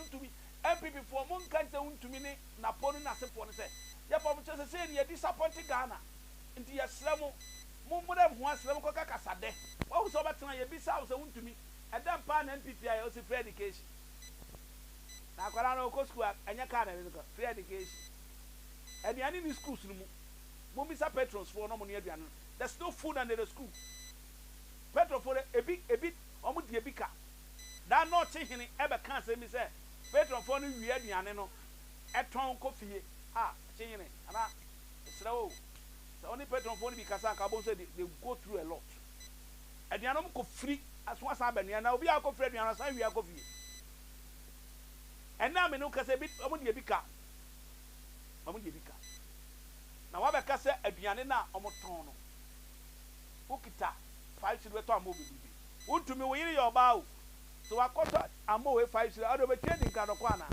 Wontumi MPP for mon kan say Wontumi ne na ponu na se for ne say ya pa mo che say ne disappointed Ghana nti ya sramo mo mo dem ho asramo ko kakasade wo so betena ye bisa wo say Wontumi edam pa na MPP ayo se free education na kwara no ko school anya ka na ne ko free education aduane ni schools no mu bisa patrons for no mo ne aduane there's no food under the school petrol for ebi omo di ebi ka da no chihini ebe kan say mi say petrol for no wi aduane no eton ko fie chihini ana srawo so only petrol for no bi kasa ka bon say they go through a lot aduane mo ko free aso asa abania na obi akọ free aduane san wi akọ fie ena me no kasa bi omo di ebi ka na wa be kasa aduane na omo ton no ukita 5 silver to amo bibi Wontumi wo yiri your ba o so akọta amo we 5 silver ado be trading kradoko ana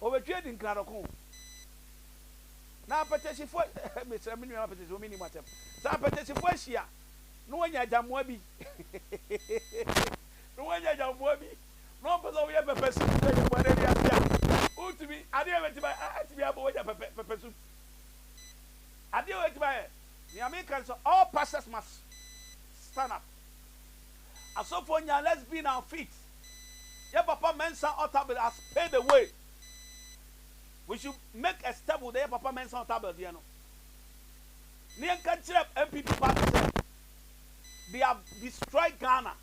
o be trading kradoko na apetesi fo me sra me nua apetesi o mini matem sa apetesi fo ahia no wanya jamoa bi no pese we pepesi so ye mo na dia Wontumi ade e wetiba atibi abo wanya pepesu ade e wetiba the Americans all pastors must stand up. As so for now, let's be on our feet. Yeah, Papa Mensa Otabel has paid the way. We should make a step with the Papa Mensa Otabel, you know. Near country MPP party, they have destroyed Ghana.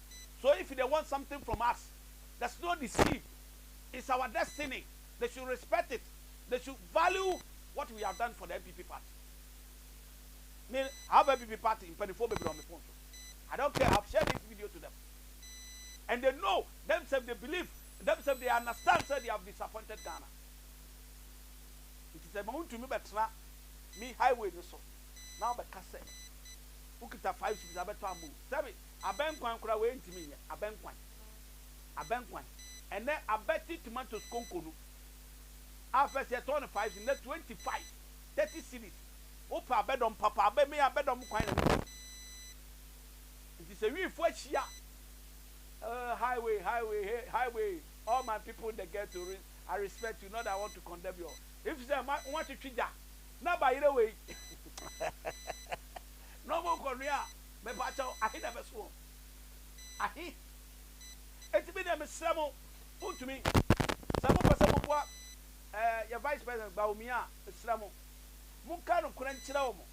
So if they want something from us, there's no deceit. It's our destiny. They should respect it. They should value what we have done for the MPP party. I have a MPP party in 24 baby on the phone. I don't care. I've shared this video to them. And they know themselves, they believe, themselves, they understand, so they have disappointed Ghana. It is a moment to me, but me highway so. Now, but cassette. Who could have 5 6 better move? Tell me, a bank one could away to me, a bank one. And then I bet it tomatoes conconu. After 25, in the 25, 30 cities. Opa bed on papa, bed me a bed on quite. It is a real fresh year. Highway. All my people they get to I respect you, not I want to condemn you. If you say I want to treat that, not by either way. No more Korea. Me pacho, I never swore. It's been a sermon put to me. Some your vice president Baumia, Islamo. Munkano kurenchira omo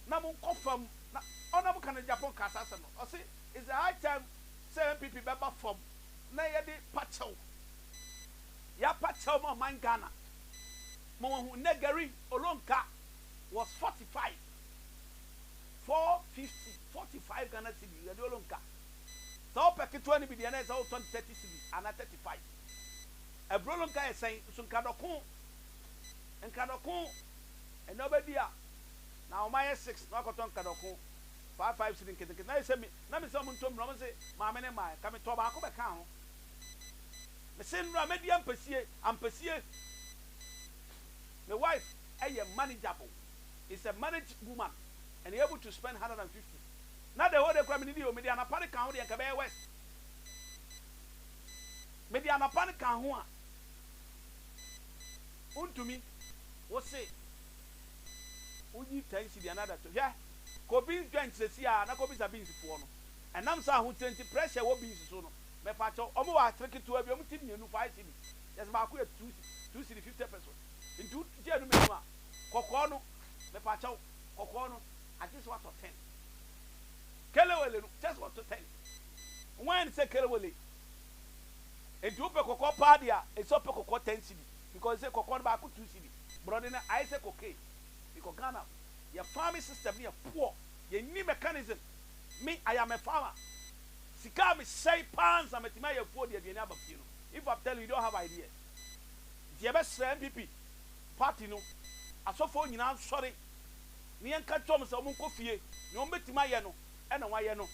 na munkofam na ona muka na Japan kasasa no o say it's a high time say MPP beba form na ye de pacho ya pacho mo man Ghana mo hu negari olonka was 45 450 45 Ghana cedi ya de olonka so peke 20 bi de na so 20 30 cedi ana 35 e brolonka e say so nkadoko and nobody now my 6 no koton kadoko 5 sitting kid na say me na me some ntom no say ma me ne mai ka me to ba ko be ka ho me say nra me di ampesie my wife manageable is a managed woman and able to spend 150 now the whole day kwam ni di o me di anapani ka ho de ka be west me di anapani ka ho a Wontumi wo say Uji tensi di another to yeah. Kobi joint sesi a na kobi sa beans fo no. Enam sa ho tenti pressure wo beans so no. Me pa cho omo wa trick to abi omo ti mienu 5 cedi. Yes ba ko 2 cedi 50 pesos. Into je no menu a kokko no me pa cho kokko no at least what to 10. Kelewele no just what to 10. When say kelewele into pe kokko pa dia e so pe kokko 10 cedi because say kokko ba ko 2 cedi. Brother na I say kokko because Ghana, your farming system is poor. You need mechanism. Me, I am a farmer. Sika me say pounds and me your food the neighbor. If I tell you, you don't have idea. The best MPP party no. I saw for you now. Sorry. Me and Katom say omo kofie. No metima ye no. E na wa ye no.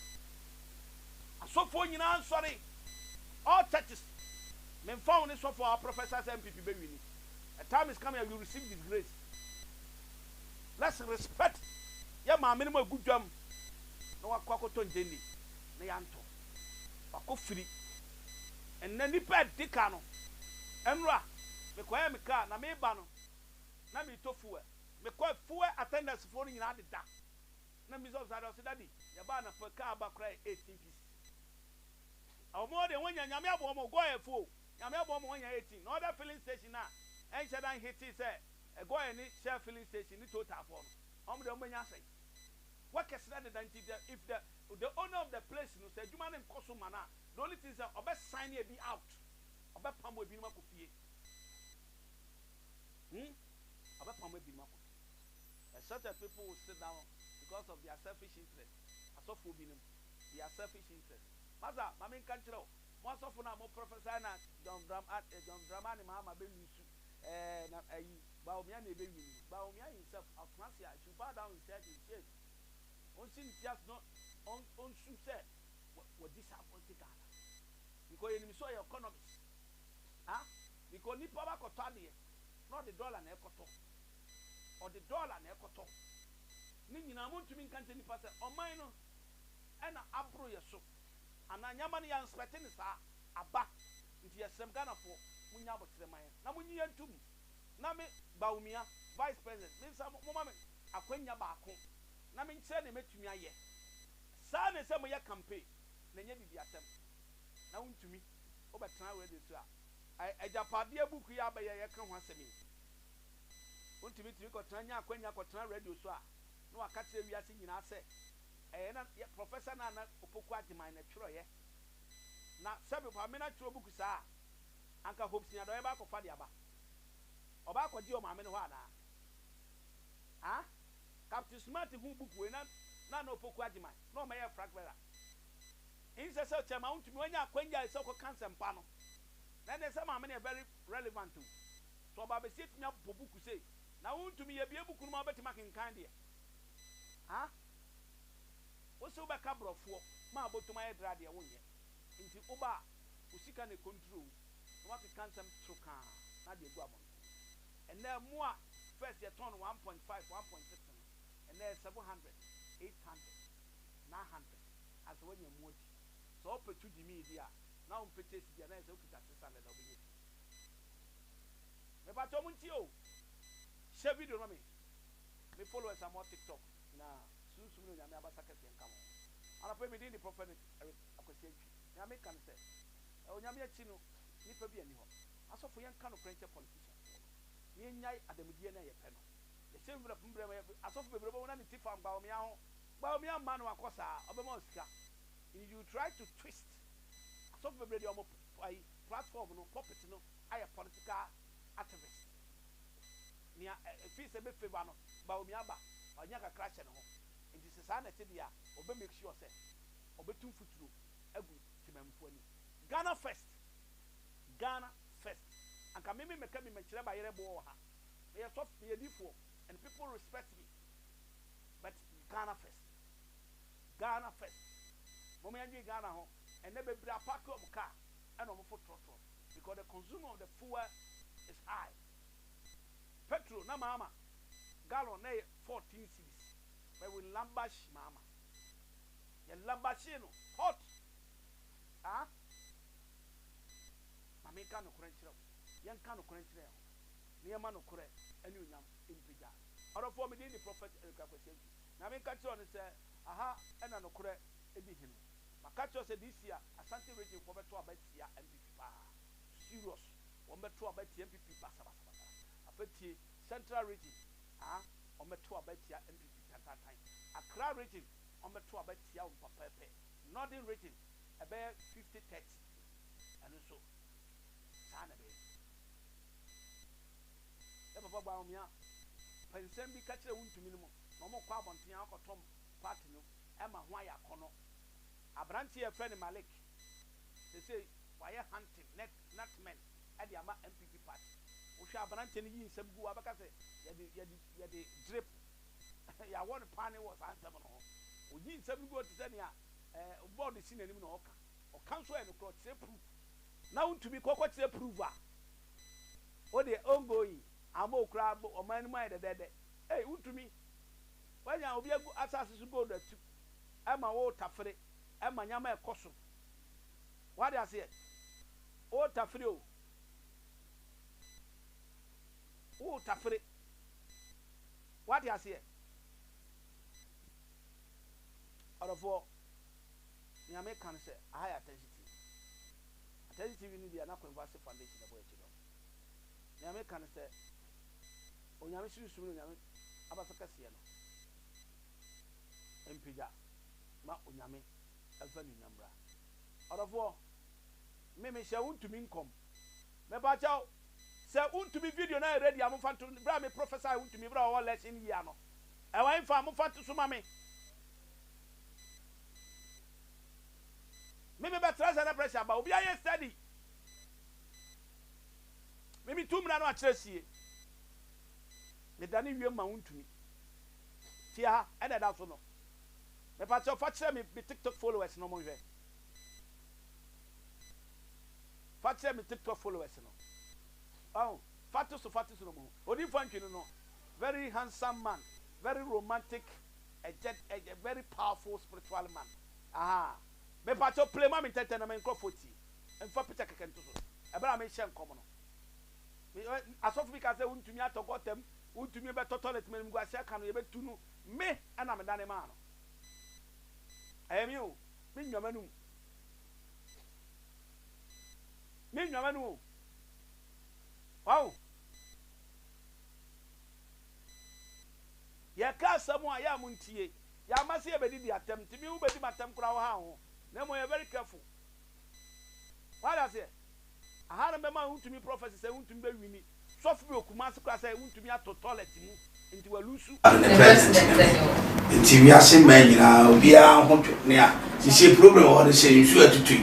I saw for you now. Sorry. All churches. Me found this one for our professors MPP be winning. A time is coming and you receive this grace. Let's respect. Ya ma minimum good jam. No wa kwako to ndeni. Na yanto. Wako free. And then nipa dika no. Enra, me kwa me car na me ba no. Na me to fuel. Me kwa fuel attendance for ni na de da. Na me so say daddy, ya ba na for car ba cry 18 pieces. Aw more than when nyame abo mo go efo. Nyame abo mo nya 18. No other filling station na. En shedan hit say e go any share filling station ni total for no. De mo nya say. What can say that if the owner of the place no say juma na nkoso mana, the only thing is obe sign e be out. Obe pam e bi no makofie. Obe pam e bi no makofie. Certain people will sit down because of their selfish interest. Asofo bi no, their selfish interest. Maza, mama kan kire o. Mo asofo na mo professor na John Drama ni mama be lusu. Na ayi ba omi na ebe wini. Ba omi himself afransia should bow down his head in shame. On sin just not on should say what disappointed Ghana. Because you saw your economics. Because ni power ko tade not the dollar na ekoto. Or the dollar na ekoto. Ni nyina Wontumi kan tani pa say oman no na abro yeso. Ana nyama ne ya inspect ni sa aba nti yesem Ghana fo munya abotre man na munyi yantum na me Baumia vice president me sa mo ma me akwanya ba ako na me nkyere ne metumi aye sa ne se mo ye campaign na nya bibi atem na Wontumi obetra radio so a ajapade abuku ya ba ye ka ho asemi Wontumi timi ko tranya akwanya ko tra radio so a no aka kire wiase nyina se na professor na opoku agiman na twero ye na sebe pa me na twero buku sa anka hopes nya do e ba ko fa dia ba oba ko di o ma me ne ho ana Captain Smart hu buku we na opoku agiman no ma ye fragmenta inse se Chairman Wontumi wanya akwanya se ko cancer mpa no na de se ma me ne very relevant to so oba be sit nya buku say na Wontumi ye bie buku no ma beti makenkan de Oso ba kabrofo ma abotuma ye drade wonye nti oba osika ne control no wa kansam troka na de gu abon and na mo a first ye turn 1.5 1.6 and na 700 800 900 as when you modi so opetu di media na on purchase dia na so kita 600 obi me ba to munti o share video no me followers am on TikTok na sunsum no nyame abasa kese nka mo ana pe me di the prophet akwasi antwi nyame kan se onyame achi no nipa bi ani ho asofo yen ka no krenche politician ye nyai adamudie na ye pe no ye se mbra asofo bebre bo na ne tifa mba o me ma no akosa obema osika you try to twist asofo bebre di omo platform no puppet no aye political activist ni fi se be favor no ba o me aba onya ka crash no ho nti se sa na te dia obe make sure say obetum futuro agu timamfo ani Ghana first anka me meka me kire ba yere bo ha me soft me difo and people respect me but Ghana first mom yanji Ghana ho and never be park of car and on for trotro because the consumer of the fuel is high petrol na mama gallon na 14 cedis but we lambash mama ya lambashino hot mama ka no krenchire yan ka no krenchire ne ma no kore ani unyam impija orofo me di prophet Elkakwesi na me ka tiro ne se aha ena no kore ebi hinu maka tiro se this year Asante region for beto abatia MPP pa serious wo beto abatia MPP pa sabasaba afeti Central region on beto abatia MPP tantan Accra region on beto abatia pepe Northern region about 50-30 and so sana be papa ba omia pensem bi ka kire Wontumi no mo kwa abonten akotom party no e ma ho aya kono abranti e friend Malik say why hunting net men e dey ama MPP party wo hwa abranti no yi nsam gu abaka say ye dey drip ya won pan was answer no o yi nsam gu o tse ne a board si nanim no o cancel e no kro tse proof na Wontumi kokko tse proof o dey ongoing amo kra o man mai de hey Wontumi wanya obi agu asase su gold atu e ma wo tafere e ma nyama e koso what dey say o tafere o oh tafere what you say orofo nyame kan say I attention TV ni dia na converse foundation abo echido nyame kan say onyame susu no nyame abasaka sie no empija ma onyame afa ni nambra orofo me hye Wontumi nkom me ba chao se Wontumi video na ready am fa to bra me professor Wontumi bra o lesson yi ano e wan fa am fa to so ma me better na pressure ba obi aye study me tumra no akyeresie me dane wie ma Wontumi tia e na da so no me pa cho fa kire me TikTok followers no mo hwe fa kire me TikTok followers no oh fatus no mo odi fanki no very handsome man, very romantic, a very powerful spiritual man. Aha. Me pacho play ma me tete na me nkofoti. Emfa picture keke ntoso. Ebra me hye nkomo no. Asofu bi ka say Wontumi atokotem, Wontumi be toilet me ngwa hye ka no ye betu no me na me dane ma no. Ayemi o, me nwamanu. Me nwamanu. Wow. Ya ka samu aya muntie. Ya mase ye bedi di atem, timi u bedi matem kura wo ha ho. Na mo ye very careful. What I say? Aha na be ma Wontumi prophecy say Wontumi be wini. Sofu bi okuma se kura say Wontumi ato toilet mu nti walusu. Nti wi ase man nyina obi a ho twene a sisi problem o de say nsu atutu.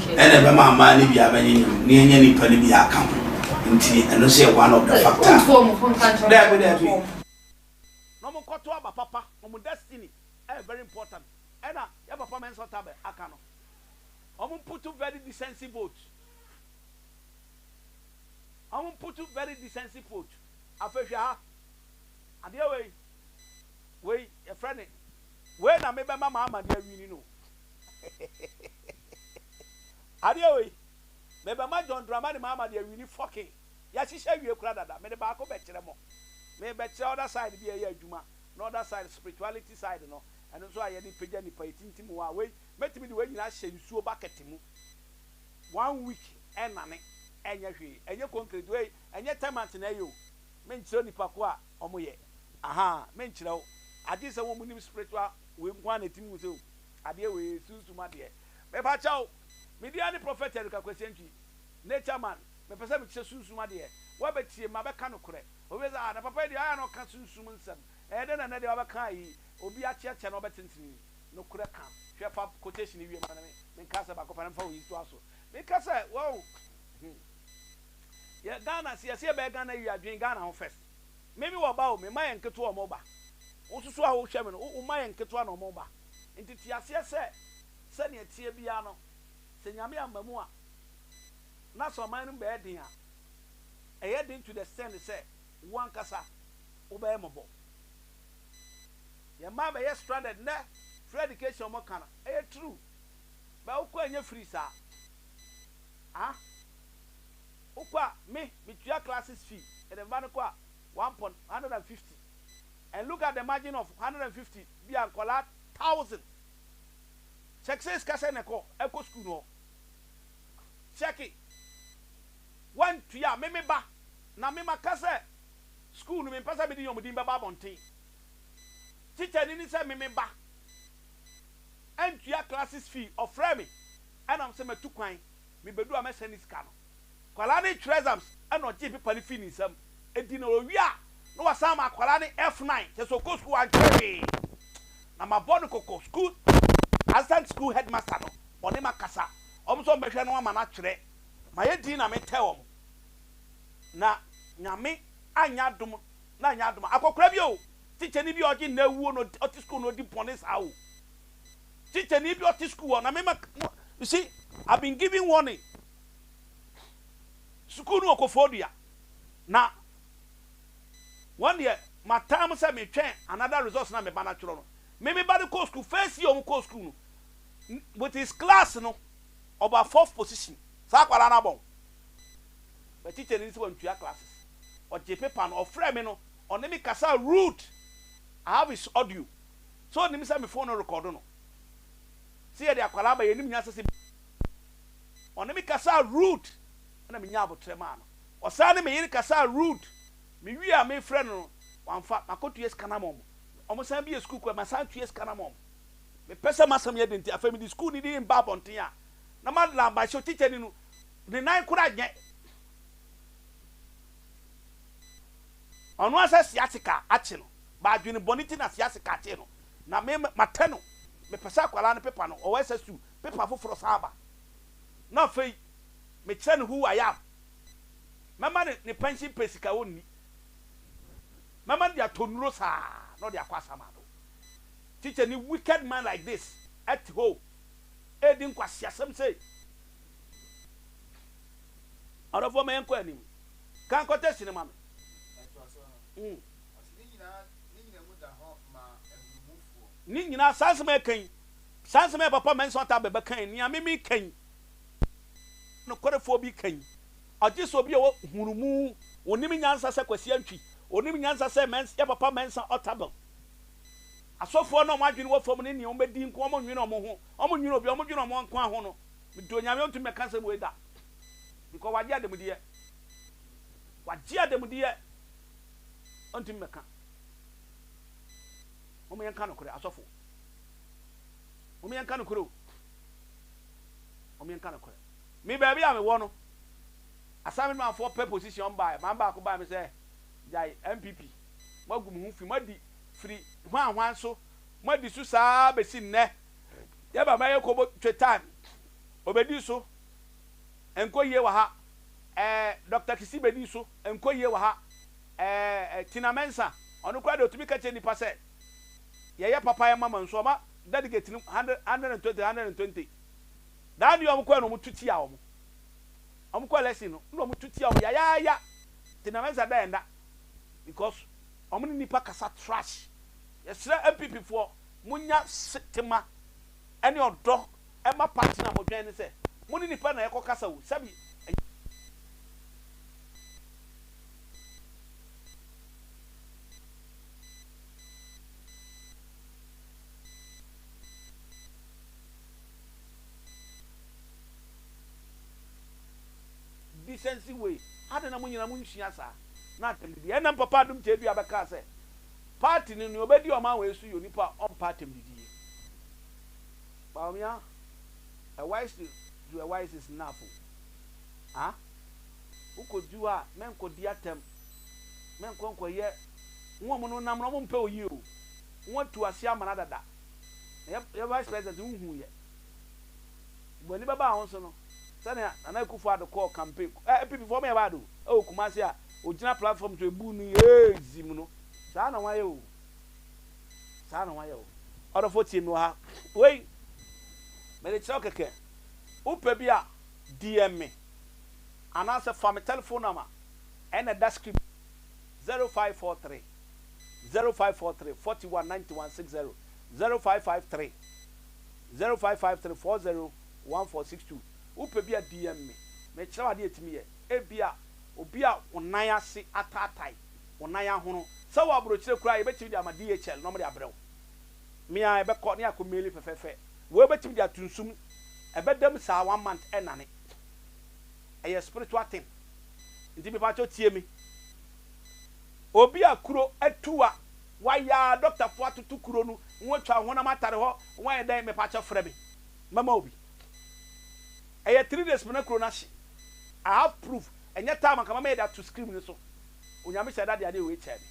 Ene be ma ma ni bi abanyi ni enye ni pa ni bi aka ho. Nti eno say one of the factor. No mo koto aba papa, no destiny very important. Ena ya papa men so tabe aka no. Omo put very defensive vote. Omo put very defensive vote. Afehwa ha. Ade we a friend. We na me be mama amade awini no. Ade we me be ma John Drama ni mama de awini fucking. Ya shisha wie kura dada. Me de ba ko be kire mo. Me be kire other side bi e adwuma. No other side spirituality side no. And so I dey page ni pa tintim wa we metimi de we nyina hye nsuo bucket mu 1 week enane enya hwe enye concrete we enye tenant na yo me nkyiro ni pa ko a omoye aha me nkyiro wo ade se wo munim spiritual we nkwa na timu so ade we susuma de me pa chao me dia ni prophet Erika Kwesentwi nature man me pese me kye susuma de wo be tie ma be ka no kore o be za na papa dia no ka susum nsam e de na de wo be ka yi obi achiacha no betentini no kure kan hwe fa quotation wi ma na me kasa ba ko pa fa wi to aso me kasa wow ya Ghana si be Ghana wi adwen Ghana ho first me wo ba o me ma yenketo o mo ba wo susu a wo hwe me no wo ma yenketo na o mo ba enti ti ase se ne tie bia no se nyame amamu a na so man no be den a e den to the stand say one kasa wo ba e mobo ya ma be yes stranded na free education mo kana e true ba ukwa anya free sa ah ukwa me tua classes fee and the man kwa 150 and look at the margin of 150 be an kola 1000 check says kase ne ko eco school no check it one tua me ba na me makase school no me pasa be di yomudin ba bonten teacher ni say me ba and your classes fee of frame and am say me tu kwan me bedu am send this car no kwala ni treasures and no give people fee ni sam edi na owia no wasa ma kwala ni F9 te so ko school an three na ma born koko school assistant school headmaster no oni makasa om so behwe no ama na kire ma ye di na me tell om na nyame anya dum na anya dum akokora bi o teacher ni bi oji na wuo no oti school no di police awo teacher ni bi oti school na me you see I've been giving warning school no okofodua na one year my time say me twen another results na me ba na chiro no me ba the course school first year on course school no with his class no about 4th position sa kwala na bon but teacher ni say wan tua classes or paper or frame no or name kasa rude. I have his audio. So name say me phone no record no. See the akwala ba yenim nya sese or name kasa rude. Na me nya abotre ma no. O sa ne me yiri kasa rude. Me wi a me friend no wanfa makotu yes kana mom. Omo san bi school ko ma san tu yes kana mom. Me pesa masam ye denti afemi di school ni di mba bonten a. Na ma la ba show teacher ni no. Ni nan kura nye. Ono asa siasika achi no. Ba adwini boniti na siasika achi no. Na me mateno. Me pesa kwala ne paper no. O wesa su paper foforo saba. Na fei me kire who I am. Mama ne pension pay sika wonni. Mama dia tonuro sa, no dia kwasa ma do. Teacher ni wicked man like this at home. Edin kwasi asem say. Arofo me enko anim. Kan ko test ni mama. Ni nyina sanse me kan. Sanse me papa men so ta bebe kan ni amemi kan. No korefo bi kan. Ajiso bi o hurumu onimi nyansa se kwasi antwi. Onimi nyansa se men ya papa men so otable. Asofo no mo adwene wo fam ni ombedi nko omo nwene omo ho. Omo nwene obi omo dwene omo nko ho no. Mi do nyame ontu me kan se mo eda. Because waji adem die. Waji adem die. Ontu me kan. Omo yan kan okure asofo. Omo yan kan okure. Omo yan kan okure. Me baby am wo no. Assignment man for per position by man ba ko ba me say jai MPP. Magum hu fi madi free hwan so madi su saa be si nne. Ya ba maye ko twetan. Obedi so. Enko ye wa ha. Dr. Kisi bedi so. Enko ye wa ha. Tina Mensa. Onu kwa de otumi ka che nipa se. Ye papa ya mama nso ma dedicate 120. Dan yo mko no mututi ya omo. Omko lesson no mututi ya ya. Tina Mensa da enda. Because omni nipa kasa trash. Yesra MPP for munya sitima ene odo ema party na modwen ne se muni nipa na yeko kasa wo sabi decency way adena munyina munhia sa na atemdi ena papa dum che bia beka se party ni obedi o ma we su yo nipa on party mdidi Baumia, a wise to a wise is enough. Ah? Who could do a men could diatem? Men conquer yet. Woman, no number won't pay you. Want to assume another that. Your vice president, who yet? When you also know. Sana, and I could for the call campaign. People for me about oh, Kumasia, original platform to a boony, Zimuno. Sana, why you? Sana, why you? Out of 14, wait. But it's okay. Upebia DM me. And answer from a telephone number. And a desk 0543 419160 0553 401462. Upebia DM me. Me chira de etimi ye. Ebia obia onaya se atatai. Onaya hono. Sa wa brochire kura ye betimi dia ma DHL no me dia brew. Me a ebe ko ne akomeli fefefe. We betim dia tunsum ebedam sa 1 month enane a spiritual thing nti me pa cho tie mi obi akuro atua waya doctor fo atutu kuro nu nwotwa hona matare ho wan dan me pa cho frɛ me mama obi 3 days me na kuro na hye I have proof enya time kama me that to scream ni so onyame sɛ da de ade we kyɛ me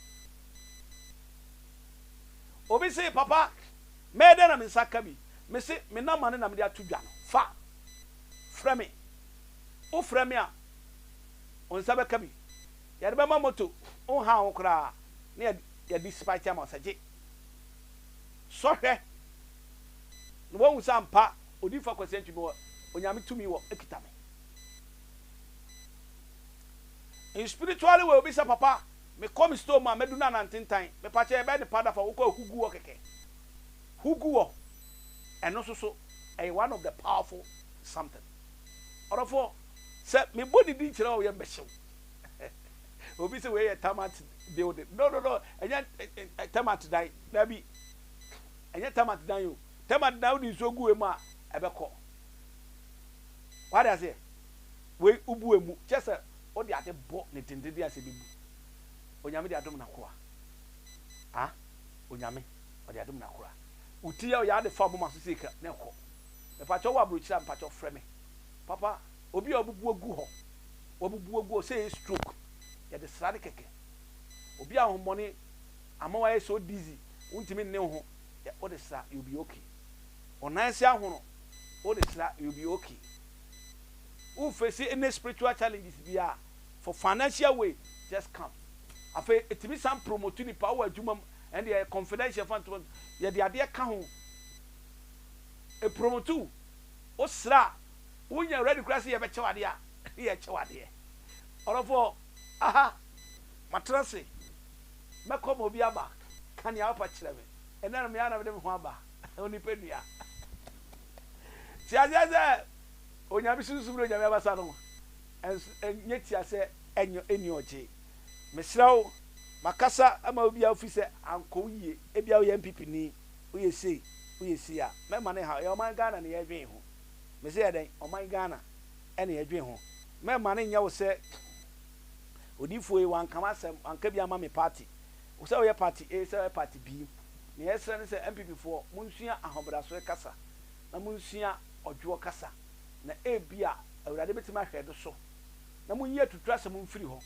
obi say papa me de na me saka bi me say me na mane na me dia tudwa no fa frame o frame a on sabe kabi ya de be ma moto on ha on kra na ya despite am osaje so hwe no won sampa odi fa kwase ntwi me onyame tumi wo ekita me in spiritually we obi say papa me come store ma medu na nantentan me pa che e be de pada fa wo ko hugu wo keke hugu wo and also a one of the powerful something. Or for say me body did you know your mission. Obi say we tamat building. No. Enya tamat dan. Na bi. Enya tamat dan yo. Tamat dan ni so gu emu a ebekọ. What does it? We ubu emu. Just o de ade bo ne tendede ase bibu. Onyame de adom na koa. Ah? Onyame o de adom na koa. Uti ya o ya de fa bo maso sika na ekọ. Me pa cho wa brochira mpa cho frɛ me. Papa, obi obubu agu ho. Obubu agu say stroke. Ya de srade keke. Obi a hommɔne amawa is so dizzy. Untimi ne ho. Ya o de sra you be okay. Onansi ahono. O de sra you be okay. Who face any spiritual challenges bia for financial way just come. Afa etimi some promote ni power adwuma and the confidential fund ya de ade ka ho. E promote o sra wonya ready class ye be chewade a ye chewade orofo aha matrase mekom obi aba kan ya apa kire me enana me ana me ho aba oni pedua ti azaza onya bi susubro onya me abasa no enye ti ase enyo eni oje mesrawo makasa ama obi a ofise anko yie ebia wo ye MPP ni wo ye sei a me ma ne ha ye o man Ghana ne ye dwen ho me say den oman Ghana ene yedwen ho me ma ne nya wo se odifo e wan kama sem anka bia ma me party wo se wo ye party A se wo party B ne yesre ne se MPP for munsua ahobraso kasa na munsua odwo kasa na e bia awurade betima hwedo so na munyi atutura se mumfiri ho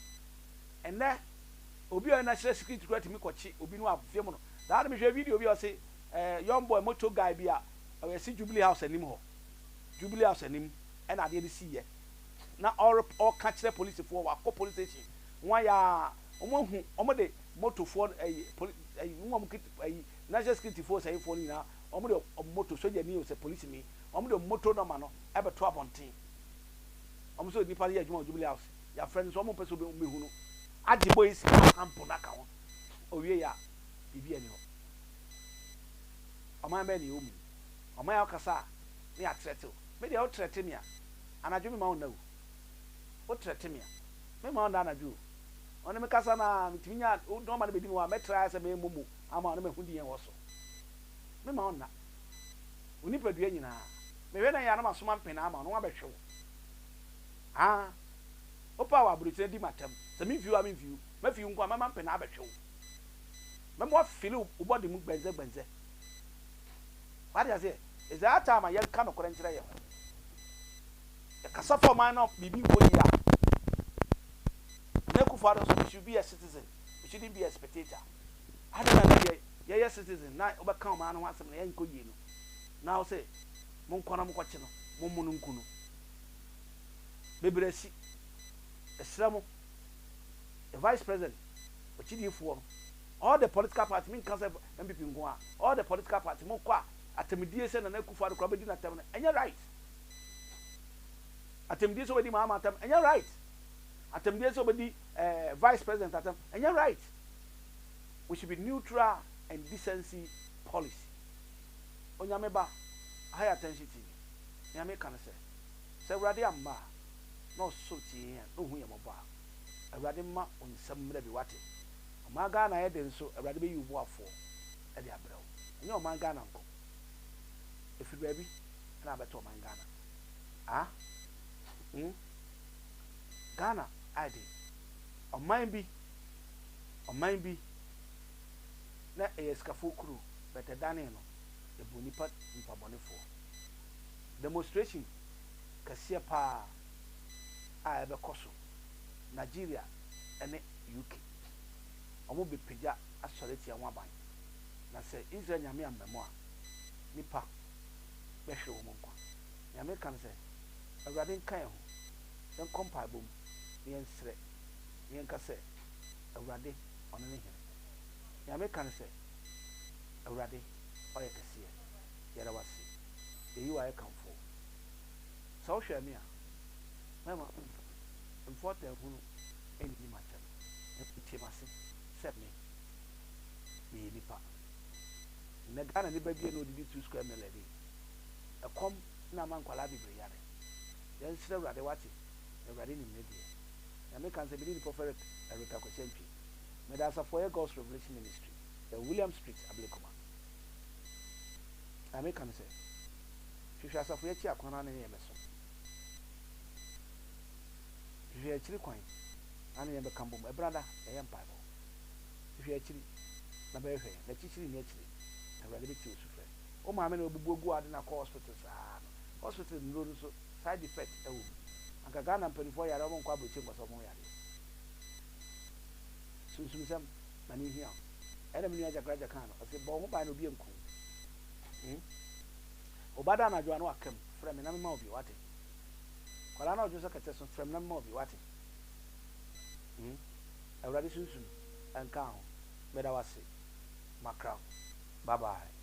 ene obi o na share security kwati mi kochi obi no afie mo no da me hwe video bi o se young boy motor guy bia o si Jubilee House anim ho Jubilee House anim and ade de siye na all catch the police for wa police station won ya omo de motor for won national security force ay for ni na omo de motor soldier ni o se police ni omo de motor no ma no e be to abonten omo so ni pale ya adwuma Jubilee House ya friends omo person be hu no age boys ampo na ka won owie ya bibia ni ho omo be ni o mu omo ya kasa ni atreto me dey out threaten me anadwo me ma won na o threaten me me ma won na anadwo on me kasa na mitiminya no ma na bedi me wa me try say me mumu ama no me hudi yen wo so me ma won na oni padua nyina me we na ya na masoma mpena ama no wa behwe ah opa wa brutin di matam say me view me view nko ama mpena abehwe me mo feel ubody mu gbenze what does it is that time I can no correct here the kasa for man of bibi wo ya neku for us should be a citizen we shouldn't be a spectator I don't know yeah citizen na obeka man no asem na yanko yi no now say mon kwana mo kwache no mon munu nkunu bebresi esramo the vice president ochidi for all the political party mean council MPP nko all the political party mon kwa atemdie se na nakufa do krabedi na tem enya right atemdie so bedi mama tem enya right atemdie so bedi vice president atem enya right we should be neutral and decency policy onyame ba high attention to nyame kan se urade amba no so tie no hu yemo ba urade ma onsam mra bi wate omaga na ye den so urade be yubu afo e de abrawo enya omaga na nko if baby na beto man Ghana ah Ghana id on mind bi na eskafo kru better than no e bonipa mpabonefo demonstration kasia pa a ebe koso Nigeria ene UK omo be peja asoreti anwa ban na se Israel nyame ambemo a nipa behwe wo monko nyame kan se awurade kan ho den kompa bom ne ensre ne nka se awurade ono ne hene nyame kan se awurade oye kase yara wase eyi wa ye kanfo so hwe me a mama important hunu eni ni macha e putemase se me nipa na Ghana ni ba bia no didi 2 square melody a come na man kwala bibre yare yan sira urade wate urade ni medie I make answer believe prophet Erika Kosempi. Me that's a for God's Revelation Ministry. The William Street Ablekuma. I make answer. If you are for your akwana na yemeso. If you are chiri kwan, ana yembe kambom. E brother, e yem Bible. If you are chiri na be hwe, na chichiri ni chiri. Na brother be chiri sufre. O ma me na obubu ogu ade na hospital saa. Hospital no so side effect ewu. Anka Ghana mpanifo yare omo kwa broche ngoso mo yare. Sunsun sam na ni hia. Ena me ni aja graja kan no. O se bo ho ba na obi enku. Obada na jo anu akam. Frɛ me na me ma obi wate. Kwala na ojo so kete so frɛ me na me ma obi wate. Awurade sunsun anka ho. Meda wase. Makra. Bye bye.